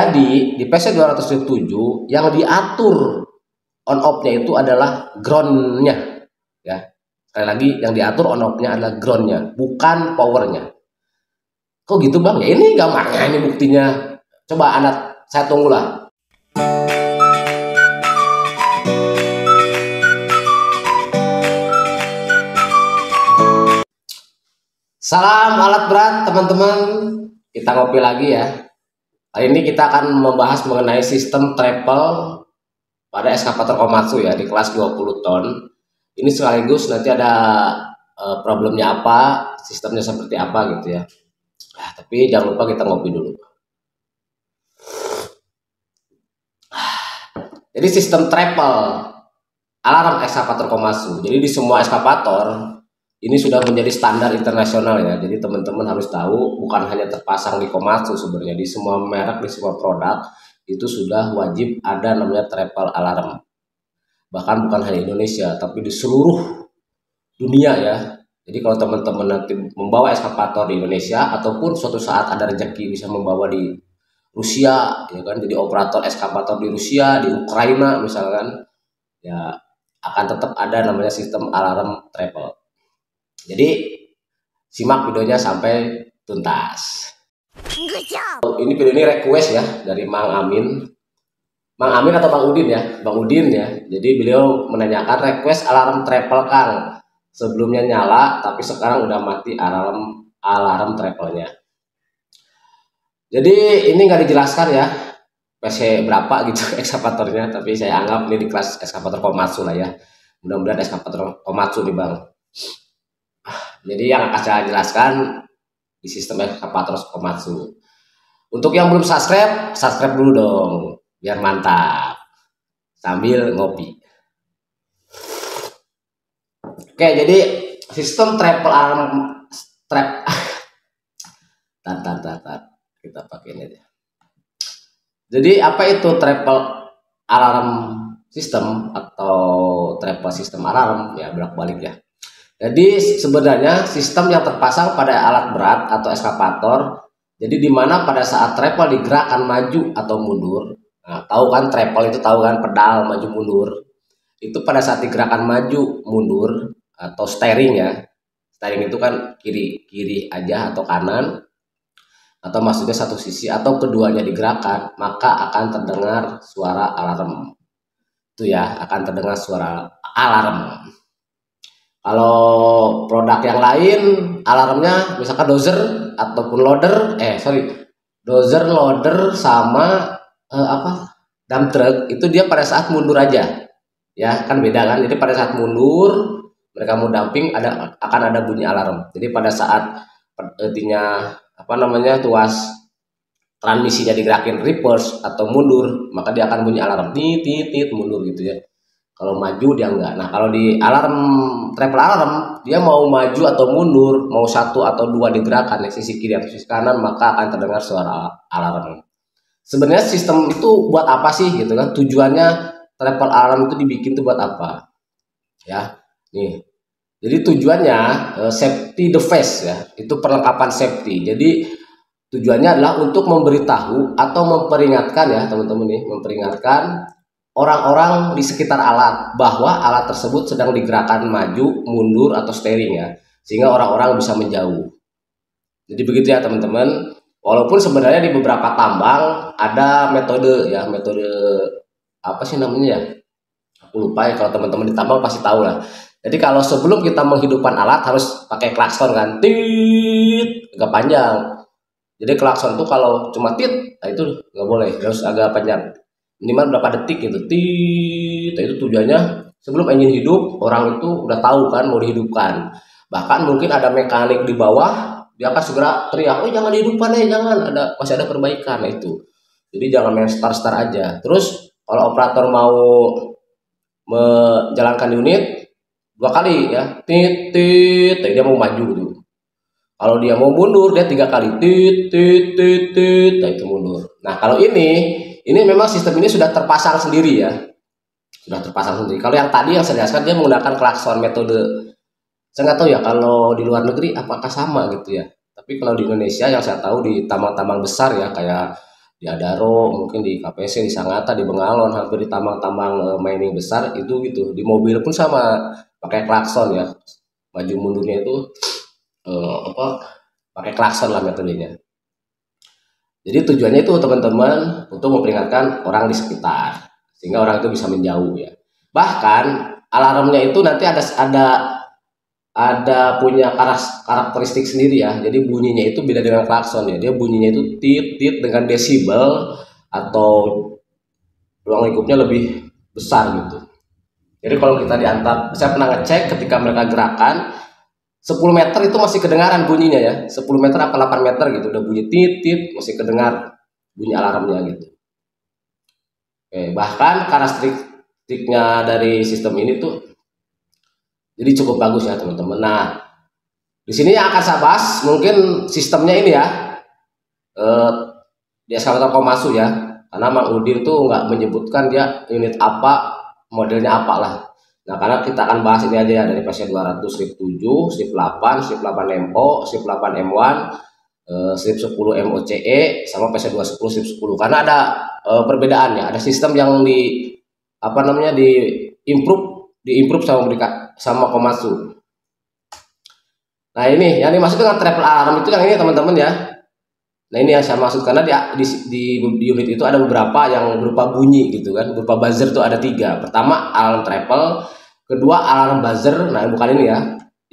Jadi di PC277 yang diatur on off-nya itu adalah ground-nya ya. Sekali lagi yang diatur on off-nya adalah ground-nya, bukan power-nya. Kok gitu Bang? Ya ini gambarnya, ini buktinya. Coba saya tunggulah. Salam alat berat teman-teman. Kita ngopi lagi ya. Kali ini kita akan membahas mengenai sistem travel pada eskavator Komatsu ya di kelas 20 ton. Ini sekaligus nanti ada problemnya apa, sistemnya seperti apa gitu ya. Nah, tapi jangan lupa kita ngopi dulu. Jadi sistem travel alarm eskavator Komatsu. Jadi di semua eskavator ini sudah menjadi standar internasional ya. Jadi teman-teman harus tahu bukan hanya terpasang di Komatsu sebenarnya, di semua merek, di semua produk itu sudah wajib ada namanya travel alarm. Bahkan bukan hanya Indonesia, tapi di seluruh dunia ya. Jadi kalau teman-teman nanti membawa eskavator di Indonesia ataupun suatu saat ada rezeki bisa membawa di Rusia ya kan, jadi operator eskavator di Rusia, di Ukraina misalkan, ya akan tetap ada namanya sistem alarm travel. Jadi simak videonya sampai tuntas. Ini video ini request ya dari Mang Amin atau Bang Udin ya, Bang Udin ya. Jadi beliau menanyakan request alarm travel Kang. Sebelumnya nyala tapi sekarang udah mati alarm travelnya. Jadi ini nggak dijelaskan ya PC berapa gitu eskavatornya, tapi saya anggap ini di kelas eskavator Komatsu lah ya. Mudah-mudahan eskavator Komatsu nih Bang. Jadi yang akan saya jelaskan di sistem eskavator Komatsu. Untuk yang belum subscribe dulu dong, biar mantap. Sambil ngopi. Oke, jadi sistem travel alarm kita pakai ini aja. Jadi apa itu travel alarm system atau travel system alarm ya, bolak-balik ya. Jadi sebenarnya sistem yang terpasang pada alat berat atau eskavator. Jadi dimana pada saat travel digerakkan maju atau mundur. Nah, tahu kan travel itu tahu kan pedal maju mundur. Itu pada saat digerakkan maju mundur atau steering ya. Steering itu kan kiri aja atau kanan. Atau maksudnya satu sisi atau keduanya digerakkan, maka akan terdengar suara alarm. Itu ya, akan terdengar suara alarm. Kalau produk yang lain alarmnya misalkan dozer ataupun dozer, loader sama dump truck itu dia pada saat mundur aja ya, kan beda kan. Jadi pada saat mundur mereka mau dumping akan ada bunyi alarm. Jadi pada saat tuas transmisinya digerakin reverse atau mundur, maka dia akan bunyi alarm tit mundur gitu ya. Kalau maju dia enggak. Nah kalau di travel alarm dia mau maju atau mundur, mau satu atau dua digerakkan ya, sisi kiri atau sisi kanan, maka akan terdengar suara alarm. Sebenarnya sistem itu buat apa sih gitu kan? Tujuannya travel alarm itu dibikin tuh buat apa? Ya, nih. Jadi tujuannya safety device ya, itu perlengkapan safety. Jadi tujuannya adalah untuk memberitahu atau memperingatkan ya teman-teman nih, memperingatkan orang-orang di sekitar alat bahwa alat tersebut sedang digerakkan maju, mundur atau steering ya, sehingga orang-orang bisa menjauh. Jadi begitu ya teman-teman. Walaupun sebenarnya di beberapa tambang ada metode apa sih namanya ya? Aku lupa ya, kalau teman-teman di tambang pasti tahu lah. Jadi kalau sebelum kita menghidupkan alat harus pakai klakson kan, tit, agak panjang. Jadi klakson tuh kalau cuma tit, nah itu nggak boleh, harus agak panjang. Minimal berapa detik gitu, tit. Itu tujuannya sebelum engine hidup orang itu udah tahu kan mau dihidupkan. Bahkan mungkin ada mekanik di bawah, dia akan segera teriak, oh jangan dihidupkan jangan, masih ada perbaikan. Nah itu. Jadi jangan main start aja. Terus kalau operator mau menjalankan unit 2 kali ya, tit, dia mau maju gitu. Kalau dia mau mundur dia 3 kali, tit, nah itu mundur. Nah kalau ini memang sistem ini sudah terpasang sendiri ya, sudah terpasang sendiri. Kalau yang tadi yang saya jelaskan dia menggunakan klakson metode. Saya nggak tahu ya kalau di luar negeri apakah sama gitu ya. Tapi kalau di Indonesia yang saya tahu di tambang-tambang besar ya kayak di Adaro, mungkin di KPC, di Sangatta, di Bengalon, hampir di tambang-tambang mining besar itu gitu. Di mobil pun sama, pakai klakson ya, maju mundurnya itu apa, pakai klakson lah metodenya. Jadi tujuannya itu teman-teman untuk memperingatkan orang di sekitar sehingga orang itu bisa menjauh ya. Bahkan alarmnya itu nanti ada punya karakteristik sendiri ya. Jadi bunyinya itu beda dengan klakson ya. Dia bunyinya itu tit tit dengan desibel atau ruang lingkupnya lebih besar gitu. Jadi kalau kita diantar, saya pernah ngecek ketika mereka gerakan 10 meter itu masih kedengaran bunyinya ya. 10 meter apa 8 meter gitu udah bunyi tit tit masih kedengar bunyi alarmnya gitu. Oke, bahkan karakteristiknya dari sistem ini tuh jadi cukup bagus ya teman-teman. Nah, di sini yang akan saya bahas mungkin sistemnya ini ya. Eh, di eskavator Komatsu ya. Karena Mang Udin tuh nggak menyebutkan dia unit apa, modelnya apa lah. Nah, karena kita akan bahas ini aja ya dari PC 200, strip 7, strip 8, strip 8 MO, strip 8 M1, strip 10 MOCE sama PC 210 strip 10. Karena ada perbedaannya, ada sistem yang di apa namanya di improve sama Komatsu. Nah, ini yang dimaksud dengan triple alarm itu yang ini teman-teman ya. Nah, ini yang saya maksud karena di unit itu ada beberapa yang berupa bunyi gitu kan, berupa buzzer tuh ada 3. Pertama alarm triple, kedua alarm buzzer. Nah, bukan ini ya.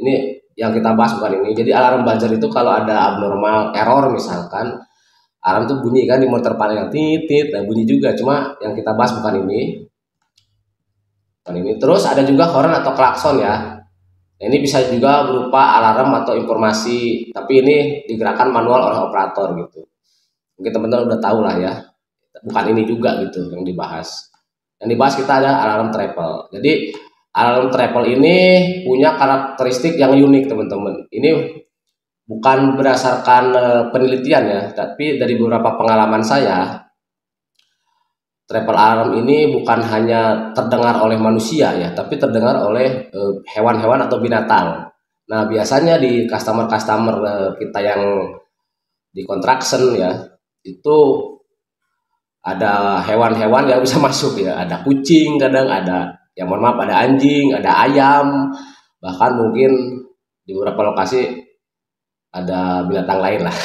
Ini yang kita bahas bukan ini. Jadi alarm buzzer itu kalau ada abnormal error misalkan, alarm tuh bunyi kan di monitor panel yang titit, nah bunyi juga. Cuma yang kita bahas bukan ini. Bukan ini. Terus ada juga horn atau klakson ya. Nah, ini bisa juga berupa alarm atau informasi, tapi ini digerakkan manual oleh operator gitu. Mungkin teman-teman udah tahu lah ya. Bukan ini juga gitu yang dibahas. Yang dibahas kita ada alarm triple. Jadi alarm triple ini punya karakteristik yang unik teman-teman. Ini bukan berdasarkan penelitian ya, tapi dari beberapa pengalaman saya. Triple alarm ini bukan hanya terdengar oleh manusia ya, tapi terdengar oleh hewan-hewan atau binatang. Nah, biasanya di customer-customer kita yang di construction ya, itu ada hewan-hewan yang bisa masuk ya. Ada kucing, kadang ada, ya mohon maaf, ada anjing, ada ayam, bahkan mungkin di beberapa lokasi ada binatang lain lah.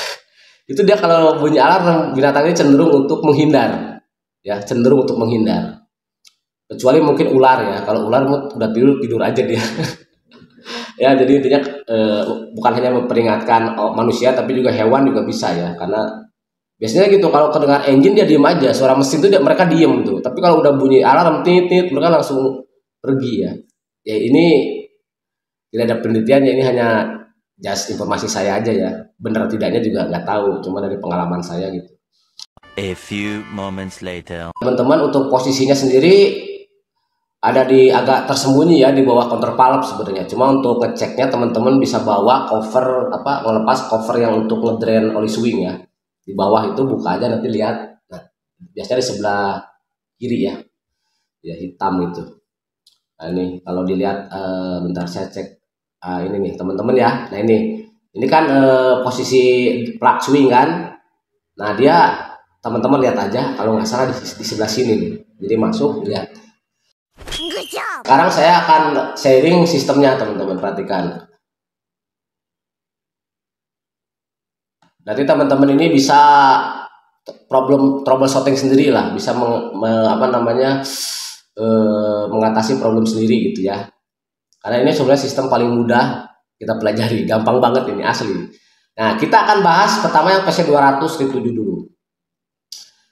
Itu dia kalau bunyi alarm, binatangnya cenderung untuk menghindar. Ya, cenderung untuk menghindar. Kecuali mungkin ular ya. Kalau ular udah tidur aja dia. Ya, jadi intinya bukan hanya memperingatkan manusia tapi juga hewan juga bisa ya. Karena biasanya gitu kalau kedengar engine dia diem aja, suara mesin tuh mereka diem tuh. Tapi kalau udah bunyi alarm titit mereka langsung pergi ya. Ya ini tidak ada penelitiannya, ini hanya just informasi saya aja ya. Benar tidaknya juga nggak tahu, cuma dari pengalaman saya gitu. A few moments later. Teman-teman untuk posisinya sendiri ada di agak tersembunyi ya di bawah counterpalp sebenarnya. Cuma untuk ngeceknya teman-teman bisa bawa cover apa ngelepas cover yang untuk ngedrain oli swing ya. Di bawah itu buka aja nanti lihat. Nah, biasanya di sebelah kiri ya. Ya hitam itu. Nah, ini kalau dilihat bentar saya cek ini nih teman-teman ya. Nah, ini kan posisi plug swing kan. Nah, dia teman-teman lihat aja kalau nggak salah di sebelah sini nih. Jadi masuk lihat. Sekarang saya akan sharing sistemnya teman-teman, perhatikan. Nanti teman-teman ini bisa troubleshooting sendiri lah, bisa mengatasi problem sendiri gitu ya. Karena ini sebenarnya sistem paling mudah kita pelajari, gampang banget ini asli. Nah, kita akan bahas pertama yang PC 200 strip 7 dulu.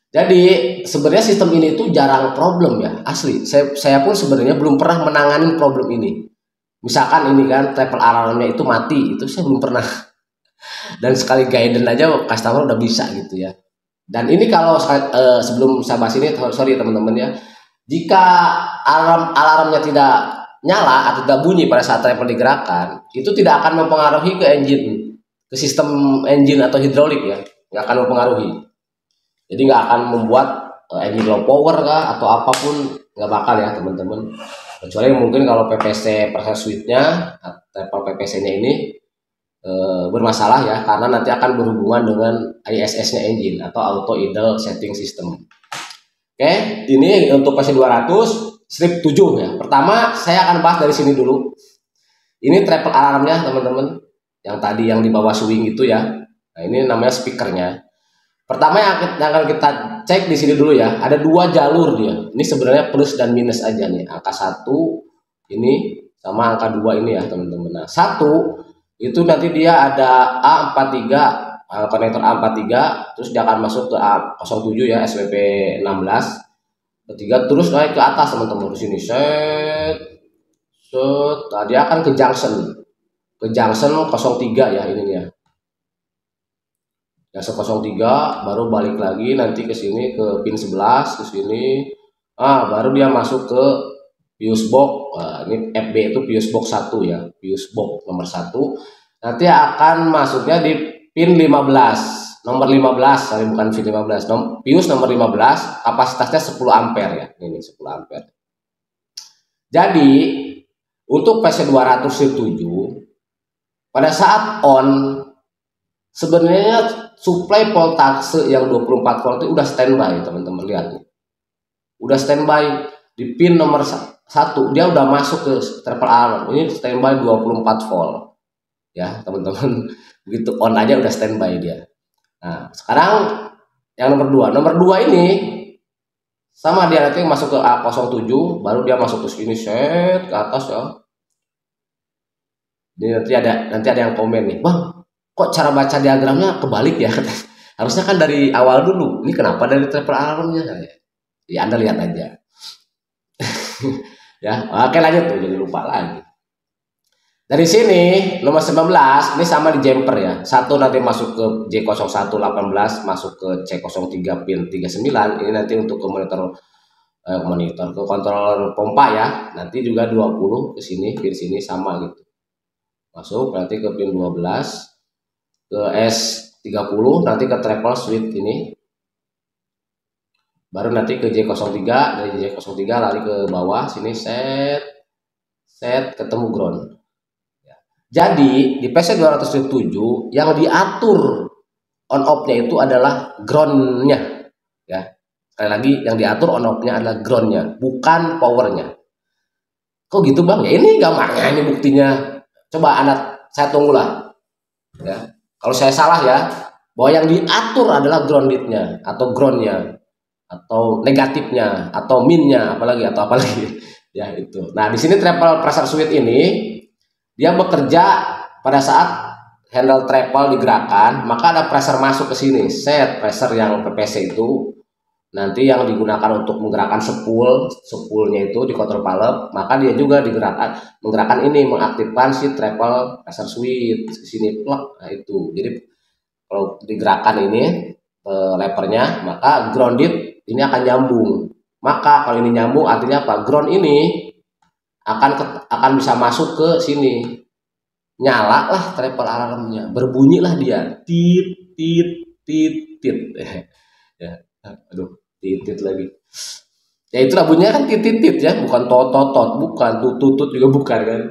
Jadi sebenarnya sistem ini tuh jarang problem ya, asli. Saya pun sebenarnya belum pernah menangani problem ini. Misalkan ini kan triple alarmnya itu mati, itu saya belum pernah. Dan sekali guidance aja customer udah bisa gitu ya. Dan ini kalau sebelum saya bahas ini, sorry teman-teman ya, jika alarmnya tidak nyala atau tidak bunyi pada saat triple digerakkan, itu tidak akan mempengaruhi ke engine, ke sistem engine atau hidrolik ya, nggak akan mempengaruhi. Jadi nggak akan membuat engine low power kah atau apapun, nggak bakal ya teman-teman. Kecuali mungkin kalau PPC pressure switch-nya, triple PPC-nya ini bermasalah ya, karena nanti akan berhubungan dengan ISS-nya engine atau auto idle setting system. Oke, ini untuk PC200 strip 7 ya. Pertama saya akan bahas dari sini dulu. Ini triple alarmnya teman-teman, yang tadi yang di bawah swing itu ya. Nah ini namanya speakernya. Pertama yang akan kita cek di sini dulu ya. Ada dua jalur dia. Ini sebenarnya plus dan minus aja nih. Angka 1 ini sama angka 2 ini ya teman-teman. Nah 1 itu nanti dia ada A43, konektor A43, terus dia akan masuk ke A07 ya, SWP 16 ketiga, terus naik ke atas teman-teman di sini set. Nah, dia akan ke junction 03 ya, ini ya. Junction 03 baru balik lagi nanti ke sini ke pin 11 ke sini. Baru dia masuk ke fuse box. Ini FB itu fuse box 1 ya, fuse box nomor 1. Nanti akan masuknya di pin 15, nomor 15, sorry bukan pin 15, fuse nomor 15, kapasitasnya 10 ampere ya. Ini 10 ampere. Jadi untuk PC200 strip 7 pada saat on sebenarnya suplai voltase yang 24 volt itu udah standby teman-teman, lihat nih. Udah standby di pin nomor 1, dia udah masuk ke triple alarm. Ini standby 24 volt. Ya, teman-teman. Begitu on aja udah standby dia. Nah, sekarang yang nomor 2. Nomor 2 ini sama dia nanti masuk ke A07, baru dia masuk ke sini set ke atas ya. Ini nanti ada yang komen nih, "Bang, kok cara baca diagramnya kebalik ya?" Harusnya kan dari awal dulu. Ini kenapa dari triple alarmnya? Ya Anda lihat aja. Ya, oke lanjut tuh, jadi lupa lagi. Dari sini nomor 19 ini sama di jumper ya. Satu nanti masuk ke J0118, masuk ke C03 pin 39. Ini nanti untuk ke monitor ke kontrol pompa ya. Nanti juga 20 ke sini, pin sini sama gitu. Masuk nanti ke pin 12, ke S30, nanti ke triple switch ini. Baru nanti ke J03, dari J03 lari ke bawah sini set ketemu ground. Jadi di PC207 yang diatur on off-nya itu adalah ground-nya ya. Sekali lagi yang diatur on off-nya adalah ground-nya, bukan power-nya. Kok gitu Bang? Ya ini gambarnya, ini buktinya. Coba saya tunggulah. Ya. Kalau saya salah ya, bahwa yang diatur adalah grounded-nya atau ground-nya atau negatifnya atau min-nya apalagi ya itu. Nah, di sini triple pressure switch ini dia bekerja pada saat handle triple digerakkan, maka ada pressure masuk ke sini. Set pressure yang PPC itu nanti yang digunakan untuk menggerakkan spoolnya itu di kontrol valve, maka dia juga menggerakkan ini, mengaktifkan si triple pressure switch ke sini plug. Nah itu. Jadi kalau digerakkan ini levernya, maka grounded ini akan nyambung. Maka kalau ini nyambung artinya apa? Ground ini akan bisa masuk ke sini, nyala lah triple alarmnya, berbunyilah dia tit tit tit tit ya, aduh tit lagi ya, itulah bunyinya kan tit tit ya, bukan tot bukan tutut juga bukan kan,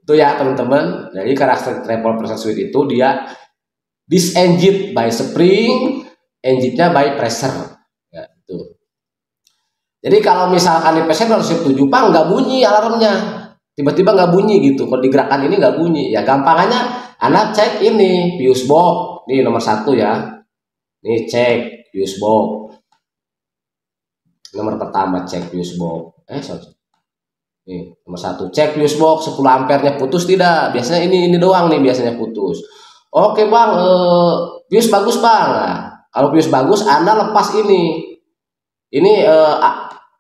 itu ya teman-teman. Jadi karakter triple pressure switch itu dia disengaged by spring, engaged-nya by pressure ya itu. Jadi kalau misalkan di PC207 Pak nggak bunyi alarmnya, tiba-tiba nggak bunyi gitu. Kalau digerakkan ini nggak bunyi, ya gampangannya Anda cek ini fuse box, ini nomor 1 ya. Ini cek fuse box. Nomor pertama cek fuse box. Nih nomor 1 cek fuse box 10 ampernya putus tidak? Biasanya ini doang nih biasanya putus. Oke Bang, fuse bagus Bang. Nah, kalau fuse bagus Anda lepas ini. Ini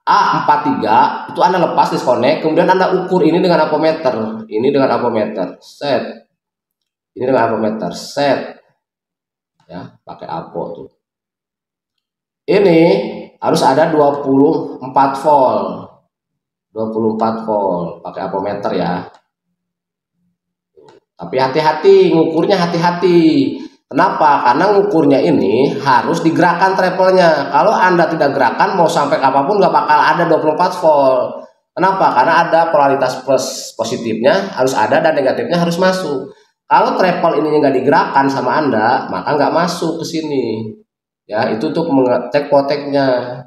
A43 itu Anda lepas disconnect, kemudian Anda ukur ini dengan ampermeter. Ini dengan ampermeter. Set. Ini dengan ampermeter. Set. Ya, pakai apo tuh. Ini harus ada 24 volt. 24 volt pakai ampermeter ya. Tapi hati-hati, ngukurnya hati-hati. Kenapa? Karena ngukurnya ini harus digerakkan triple-nya. Kalau Anda tidak gerakan, mau sampai apapun nggak bakal ada 24 volt. Kenapa? Karena ada polaritas plus positifnya harus ada dan negatifnya harus masuk. Kalau travel ini nggak digerakkan sama Anda, maka nggak masuk ke sini. Ya, itu untuk mengecek poteknya.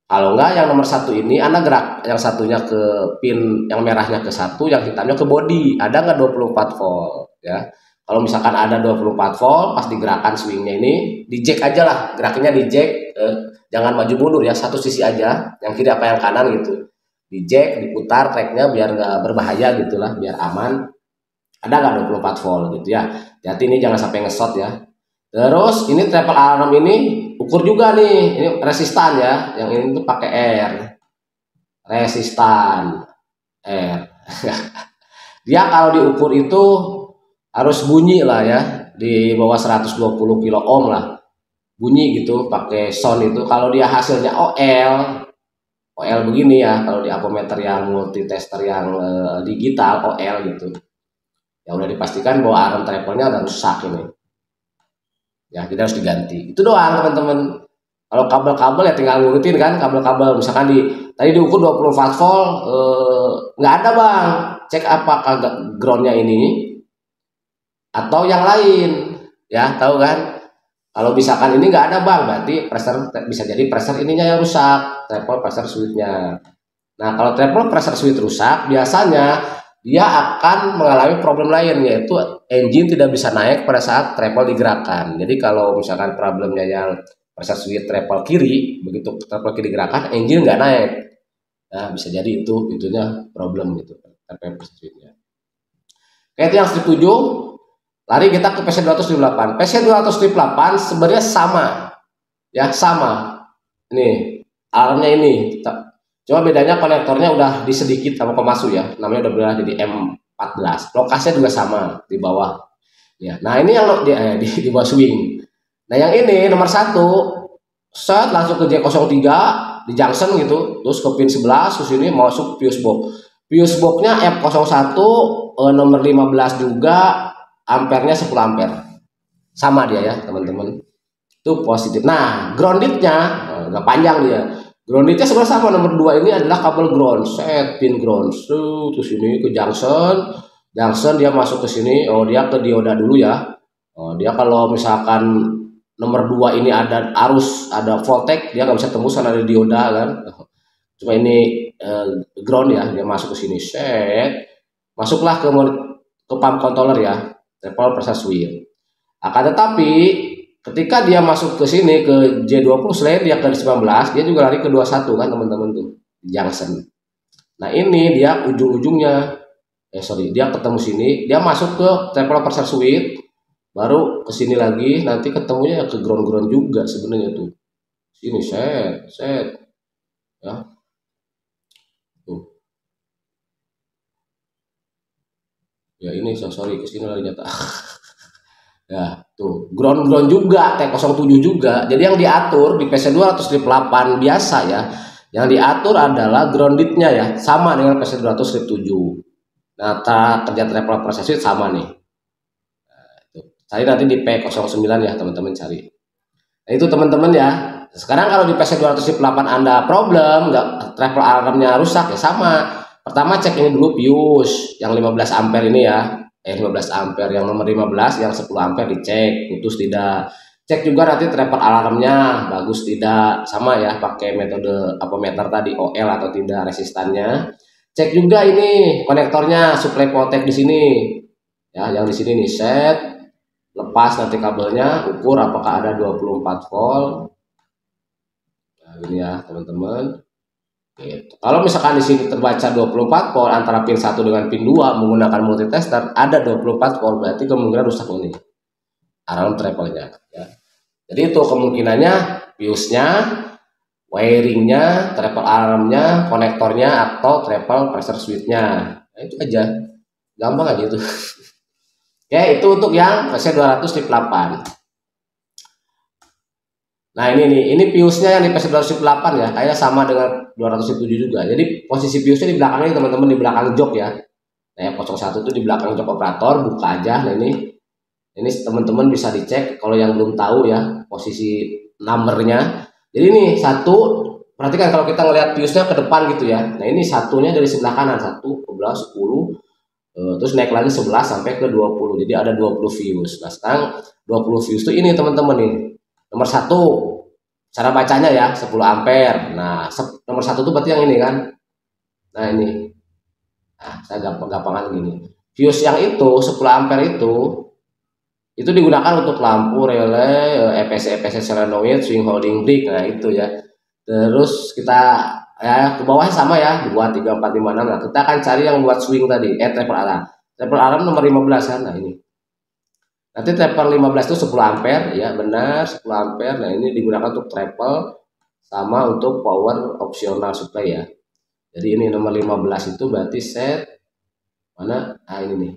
Kalau nggak yang nomor satu ini Anda gerak yang satunya ke pin yang merahnya ke satu, yang hitamnya ke body. Ada nggak 24 volt ya? Kalau misalkan ada 24 volt, pas digerakkan swingnya ini, di jack aja lah, gerakannya di jack, jangan maju mundur ya, satu sisi aja, yang kiri apa yang kanan gitu. Di jack, diputar tracknya biar nggak berbahaya gitulah, biar aman. Ada nggak 24 volt gitu ya? Jadi ini jangan sampai ngesot ya. Terus ini triple alarm ini ukur juga nih, ini resistan ya, yang ini tuh pakai R, resistan R. Dia kalau diukur itu harus bunyi lah ya, di bawah 120 kilo ohm lah, bunyi gitu, pakai sound itu. Kalau dia hasilnya OL begini ya, kalau di ampermeter yang multitester yang digital OL gitu, ya udah dipastikan bahwa alarm triple-nya udah rusak ini. Ya, jadi harus diganti. Itu doang teman-teman. Kalau kabel-kabel ya tinggal ngurutin kan, kabel-kabel misalkan tadi diukur 24 volt, nggak ada bang, cek apakah groundnya ini atau yang lain, ya tahu kan? Kalau misalkan ini nggak ada bang, berarti pressure, bisa jadi pressure ininya yang rusak, treble pressure switch-nya. Nah kalau treble pressure switch rusak, biasanya dia akan mengalami problem lain, yaitu engine tidak bisa naik pada saat treble digerakkan. Jadi kalau misalkan problemnya yang pressure switch treble kiri, begitu treble kiri digerakkan, engine nggak naik. Nah bisa jadi itunya problem gitu, treble pressure switch-nya. Oke, itu yang strip 7. Lari kita ke PC208. PC208 sebenarnya sama. Ya, sama. Ini alarmnya ini. Cuma bedanya konektornya udah disedikit sama pemasuk ya. Namanya udah berubah jadi M14. Lokasinya juga sama di bawah. Ya. Nah, ini yang di bawah swing. Nah, yang ini nomor 1 set langsung ke J03 di junction gitu. Terus ke pin 11 terus ini masuk fuse box. Fuse box-nya F01 nomor 15 juga. Ampernya 10 ampere, sama dia ya teman-teman, itu positif. Nah groundednya nggak panjang dia, groundednya sebenarnya sama, nomor 2 ini adalah kabel ground, set pin ground, terus ini ke junction dia masuk ke sini, dia ke dioda dulu ya. Dia kalau misalkan nomor 2 ini ada arus, ada voltage, dia nggak bisa tembus karena ada dioda kan. Cuma ini ground ya, dia masuk ke sini, set masuklah ke pump controller ya, treble pressure switch. Akan tetapi ketika dia masuk ke sini ke J20 selain dia ke 19, dia juga lari ke 21 kan teman-teman tuh, junction. Nah ini dia ujung-ujungnya, dia ketemu sini, dia masuk ke treble pressure switch, baru ke sini lagi, nanti ketemunya ke ground juga sebenarnya tuh. Sini set ya. Tuh. Ya ini sorry ke sini lagi nyata. Ya, tuh ground juga T07 juga. Jadi yang diatur di PC208 biasa ya, yang diatur adalah groundednya ya, sama dengan PC207. Nah, kerja treble pressure switch sama nih. Nah, itu. Cari nanti di P09 ya teman-teman cari. Nah, itu teman-teman ya. Sekarang kalau di PC208 Anda problem, nggak treble alarmnya rusak ya sama. Pertama cek ini dulu fuse yang 15 ampere ini ya. 15 ampere yang nomor 15, yang 10 ampere dicek putus tidak. Cek juga nanti treble alarmnya bagus tidak, sama ya, pakai metode ampermeter tadi OL atau tidak resistannya. Cek juga ini konektornya supply protect di sini. Ya, yang di sini nih set. Lepas nanti kabelnya, ukur apakah ada 24 volt. Nah, ini ya, teman-teman. Gitu. Kalau misalkan di sini terbaca 24 volt antara pin 1 dengan pin 2 menggunakan multitester, ada 24 volt, berarti kemungkinan rusak ini alarm treble-nya ya. Jadi itu kemungkinannya fuse-nya, wiringnya, treble alarmnya, konektornya atau treble pressure switch-nya. Nah, itu aja. Gampang aja itu. Oke, itu untuk yang PC208. Nah ini fuse-nya yang di PC208 ya, kayaknya sama dengan 207 juga. Jadi posisi fuse-nya di belakangnya teman-teman, di belakang jok ya. Nah, 01 itu di belakang jok operator, buka aja. Nah ini teman-teman bisa dicek kalau yang belum tahu ya posisi numbernya. Jadi ini satu, perhatikan kalau kita ngelihat fuse-nya ke depan gitu ya. Nah ini satunya dari sebelah kanan, 1, 12, 10, Terus naik lagi 11 sampai ke 20. Jadi ada 20 fuse. Nah, sekarang 20 fuse itu ini teman-teman nih. Nomor satu, cara bacanya ya 10 ampere. Nah, nomor satu itu berarti yang ini kan. Nah, ini. Nah, saya gampang-gampangan gini. Fuse yang itu 10 ampere itu digunakan untuk lampu relay, EPC solenoid, swing holding brick. Nah, itu ya. Terus kita ya ke bawahnya sama ya 2, 3, 4, 5, 6. Nah, kita akan cari yang buat swing tadi, triple alarm. Triple alarm nomor 15 kan. Nah, ini. Nanti triple 15 itu 10 ampere ya, benar 10 ampere. Nah, ini digunakan untuk triple sama untuk power optional supply ya. Jadi ini nomor 15 itu berarti set mana? Nah, ini nih.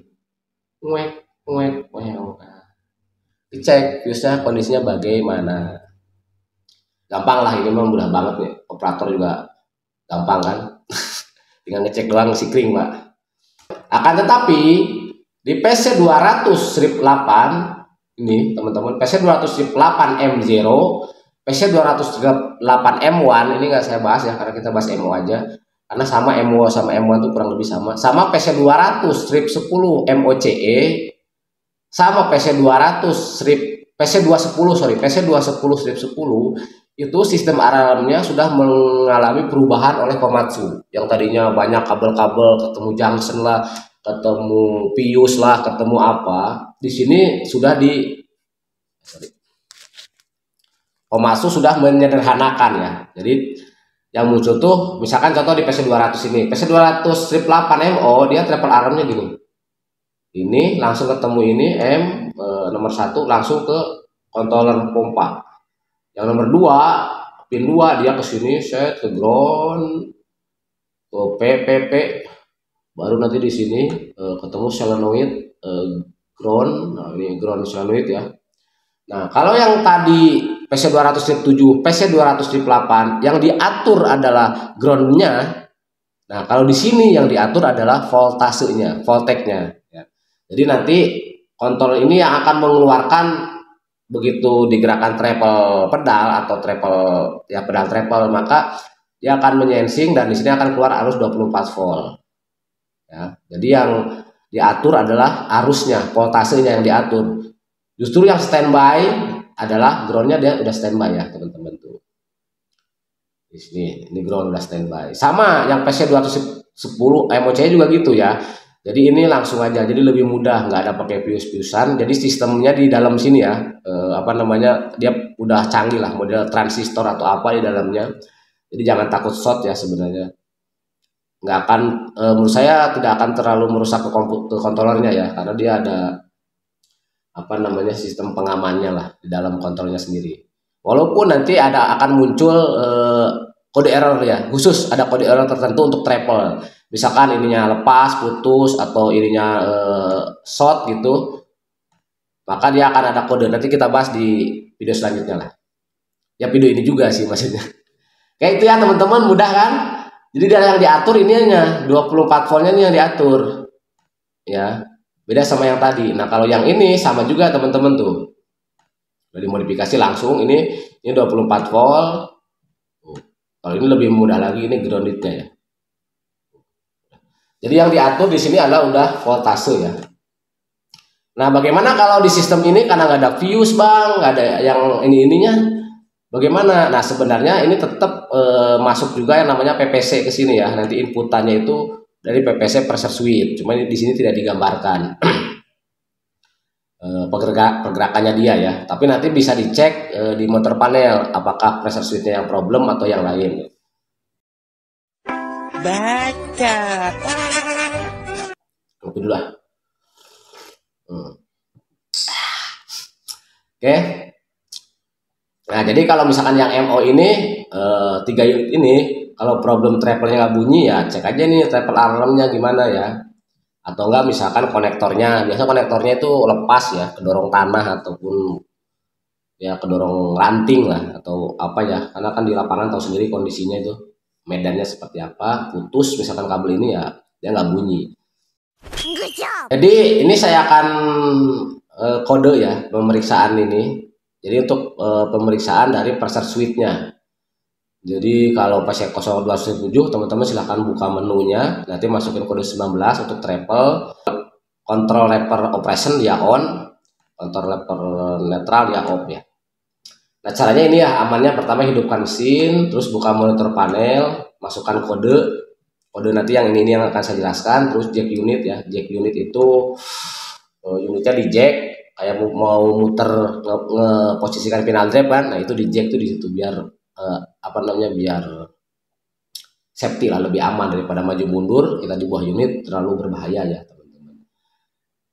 Nguek, nguek, nguek. Dicek fuse-nya kondisinya bagaimana. Gampang lah, ini memang mudah banget nih. Operator juga gampang kan. Tinggal ngecek doang si kring, Pak. Akan tetapi di PC 200 strip 8 ini teman-teman, PC 200 strip 8 M0, PC 200 strip 8 M1 ini nggak saya bahas ya karena kita bahas M0 aja. Karena sama M0 sama M1 itu kurang lebih sama. Sama PC 200 strip 10 MOCE sama PC 200 strip PC 210 sorry PC 210 strip 10 itu sistem alarmnya sudah mengalami perubahan oleh Komatsu. Yang tadinya banyak kabel-kabel, ketemu junction lah, ketemu fuse lah, ketemu apa. Di sini sudah Komatsu sudah menyederhanakan ya. Jadi yang muncul tuh misalkan contoh di PC 200 ini, PC 200 strip 8MO dia triple alarmnya gini. Ini langsung ketemu ini nomor 1 langsung ke controller pompa. Yang nomor 2 pin 2 dia ke sini set ke ground ke PPP, baru nanti di sini ketemu solenoid ground. Nah, ini ground solenoid ya. Nah, kalau yang tadi PC 200 strip 7, PC 200 strip 8 yang diatur adalah groundnya. Nah, kalau di sini yang diatur adalah voltasenya, voltage-nya ya. Jadi nanti kontrol ini yang akan mengeluarkan begitu digerakkan treble pedal atau treble ya pedal treble, maka dia akan menyensing dan di sini akan keluar arus 24 volt. Ya, jadi yang diatur adalah arusnya, voltasenya yang diatur. Justru yang standby adalah groundnya, dia udah standby ya teman-teman tuh. Di sini ini ground udah standby. Sama yang PC 210 MOC juga gitu ya. Jadi ini langsung aja, jadi lebih mudah, nggak ada pakai fuse-fusean. Jadi sistemnya di dalam sini ya, dia udah canggih lah, model transistor atau apa di dalamnya. Jadi jangan takut short ya sebenarnya. Nggak akan, menurut saya tidak akan terlalu merusak ke kontrolernya ya, karena dia ada sistem pengamannya lah di dalam kontrolnya sendiri. Walaupun nanti akan muncul kode error ya, khusus ada kode error tertentu untuk triple. Misalkan ininya lepas, putus, atau ininya short gitu, maka dia akan ada kode. Nanti kita bahas di video selanjutnya lah. Ya video ini juga sih maksudnya. Kayak itu ya teman-teman, mudah kan? Jadi dari yang diatur ininya 24 voltnya ini yang diatur. Ya, beda sama yang tadi. Nah kalau yang ini sama juga teman-teman tuh. Udah dimodifikasi langsung ini 24 volt. Kalau ini lebih mudah lagi, ini groundednya ya. Jadi yang diatur di sini adalah udah voltase ya. Nah, bagaimana kalau di sistem ini karena nggak ada fuse bang, nggak ada yang ininya, bagaimana? Nah, sebenarnya ini tetap masuk juga yang namanya PPC ke sini ya. Nanti inputannya itu dari PPC pressure switch. Cuma di sini tidak digambarkan pergerakannya dia ya. Tapi nanti bisa dicek di motor panel apakah pressure switchnya yang problem atau yang lain. Baca. Kopi dulu lah. Oke. Nah, jadi kalau misalkan yang MO ini 3 unit ini, kalau problem treble-nya nggak bunyi ya cek aja nih treble alarmnya gimana ya. Atau enggak misalkan konektornya, biasa konektornya itu lepas ya, kedorong tanah ataupun ya kedorong ranting lah atau apa ya. Karena kan di lapangan tahu sendiri kondisinya itu medannya seperti apa, putus misalkan kabel ini ya dia nggak bunyi. Jadi ini saya akan kode ya pemeriksaan ini. Jadi untuk pemeriksaan dari pressure switch-nya. Jadi kalau pasien 0207 teman-teman silahkan buka menunya, nanti masukin kode 19 untuk triple, control wrapper operation dia on, control wrapper netral dia off ya. Nah caranya ini ya amannya, pertama hidupkan mesin, terus buka monitor panel, masukkan kode nanti yang ini yang akan saya jelaskan, terus jack unit ya, jack unit itu unitnya di jack, kayak mau muter ngeposisikan pinal drive kan, nah itu di jack tuh di situ biar biar safety lah, lebih aman daripada maju mundur kita di bawah unit, terlalu berbahaya ya teman-teman.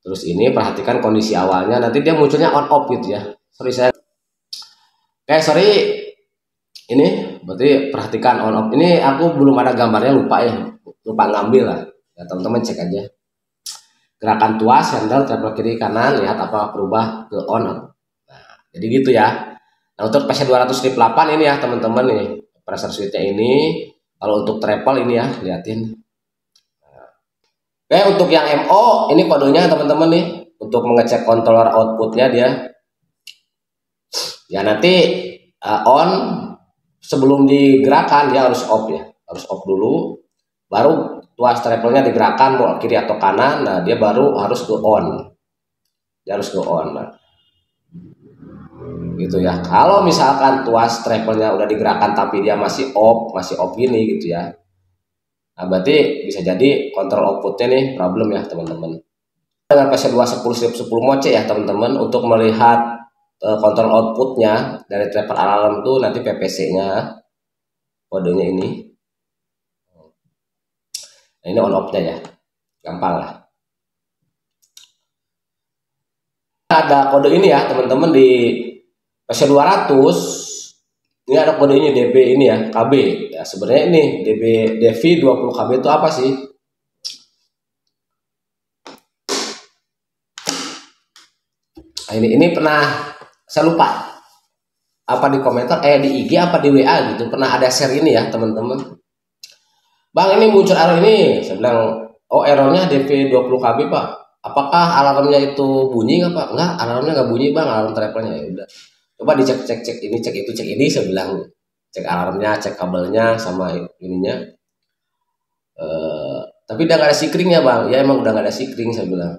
Terus ini perhatikan kondisi awalnya, nanti dia munculnya on off gitu ya. Sorry ini berarti perhatikan on off. Ini aku belum ada gambarnya, lupa ngambil lah ya, teman-teman cek aja. Gerakan tuas handle triple kiri kanan, lihat apa berubah ke on. Nah, jadi gitu ya. Nah untuk PC200 strip 8 ini ya teman-teman nih, pressure switch-nya ini. Kalau untuk triple ini ya, liatin. Oke, untuk yang MO ini kodenya teman-teman nih, untuk mengecek controller outputnya dia. Ya nanti on sebelum digerakkan dia harus off ya, harus off dulu. Baru tuas triple-nya digerakkan mau kiri atau kanan, nah dia baru harus ke on. Dia harus ke on. Nah, gitu ya. Kalau misalkan tuas triple-nya udah digerakkan tapi dia masih off gini gitu ya, nah berarti bisa jadi kontrol outputnya nih problem ya teman-teman. Dengan PC210 10 moce ya teman-teman, untuk melihat kontrol outputnya dari triple alarm tuh nanti PPC-nya kodenya ini. Nah, ini on off-nya ya, gampang lah. Ada kode ini ya teman-teman di PC200, ini ada kodenya DB ini ya, KB ya. Sebenarnya ini DV 20 KB itu apa sih? Nah, ini pernah saya lupa apa di komentar di IG apa di WA gitu, pernah ada share ini ya teman-teman. Bang, ini muncul error ini. Saya bilang, oh errornya DV 20 KB Pak. Apakah alarmnya itu bunyi nggak Pak? Enggak, alarmnya nggak bunyi Bang, alarm triple-nya. Ya udah, coba dicek ini, cek itu, cek ini. Saya bilang, cek alarmnya, cek kabelnya sama ininya. Tapi udah nggak ada sikringnya Bang. Ya emang udah nggak ada sikring, saya bilang.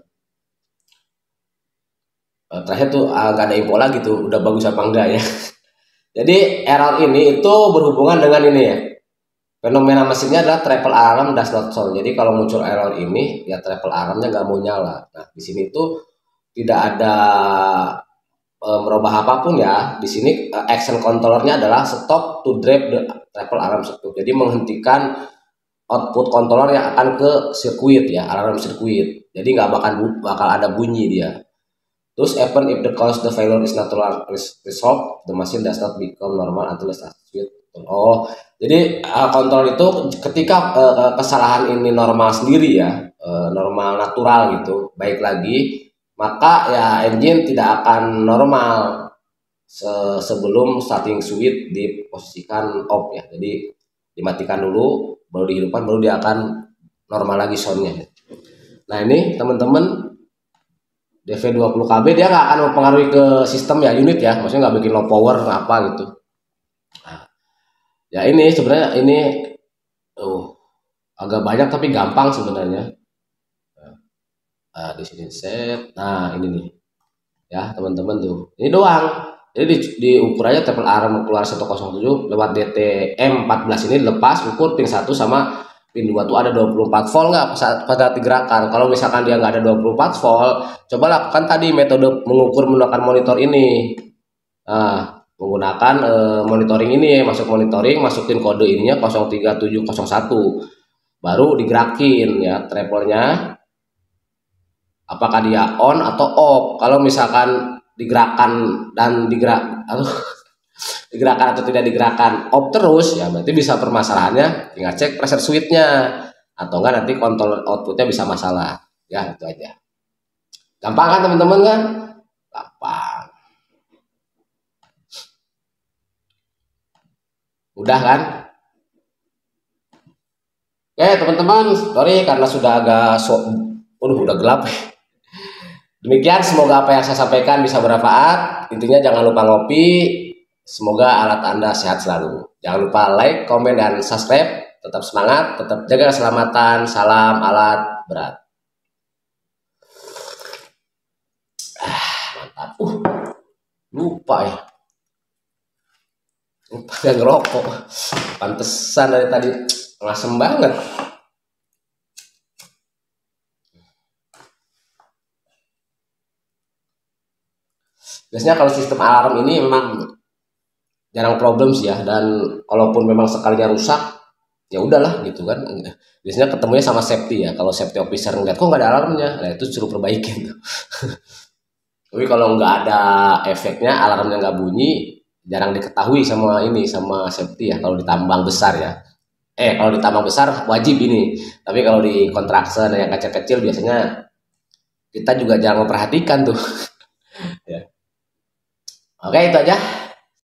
Terakhir tuh nggak ada info lagi tuh, udah bagus apa enggak ya. Jadi error ini itu berhubungan dengan ini ya. Fenomena mesinnya adalah triple alarm does not sound. Jadi kalau muncul error ini ya triple alarmnya nggak mau nyala. Nah di sini tuh tidak ada merubah apapun ya. Di sini action controllernya adalah stop to drive the triple alarm circuit. Jadi menghentikan output controller yang akan ke sirkuit ya, alarm sirkuit. Jadi nggak bakal ada bunyi dia. Terus even if the cause the failure is not resolved, the machine does not become normal until the switch. Oh, jadi kontrol itu ketika kesalahan ini normal sendiri ya, normal natural gitu, baik lagi, maka ya engine tidak akan normal sebelum starting switch diposisikan off ya. Jadi dimatikan dulu, baru dihidupkan, baru dia akan normal lagi soundnya. Nah ini teman-teman, DV 20 KB dia nggak akan mempengaruhi ke sistem ya, unit ya, maksudnya nggak bikin low power apa gitu. Nah, ya ini sebenarnya ini agak banyak tapi gampang sebenarnya. Nah, di sini set. Nah ini nih ya teman-teman tuh, ini doang. Jadi di ukurannya triple alarm keluar 107 lewat DTM 14 ini lepas ukur pin 1 sama pin 2 tuh ada 24 volt nggak pada gerakan. Kalau misalkan dia nggak ada 24 volt, coba lakukan tadi metode mengukur menggunakan monitor ini. Nah, menggunakan monitoring ini, masuk monitoring, masukin kode ininya 03701, baru digerakin ya triple-nya. Apakah dia on atau off? Kalau misalkan digerakkan digerakkan atau tidak digerakkan off terus ya berarti bisa permasalahannya, tinggal cek pressure switch-nya atau enggak nanti kontrol outputnya bisa masalah ya. Itu aja, gampang kan teman-teman kan, gampang, udah kan. Oke teman-teman, sorry karena sudah agak udah gelap. Demikian, semoga apa yang saya sampaikan bisa bermanfaat. Intinya jangan lupa ngopi, Semoga alat Anda sehat selalu. Jangan lupa like, komen, dan subscribe. Tetap semangat, tetap jaga keselamatan. Salam alat berat. Mantap. Lupa ya. Lupa gak ngerokok. Pantesan dari tadi ngasem banget. Biasanya kalau sistem alarm ini memang jarang problem sih ya, dan kalaupun memang sekalinya rusak ya udahlah gitu kan. Biasanya ketemunya sama safety ya, kalau safety officer ngeliat kok nggak ada alarmnya, nah itu suruh perbaikin. Tapi kalau nggak ada efeknya, alarmnya nggak bunyi, jarang diketahui sama safety ya, kalau di tambang besar ya. Kalau di tambang besar wajib ini, tapi kalau di kontraksi yang kecil-kecil biasanya kita juga jarang memperhatikan tuh. Ya. Oke, itu aja.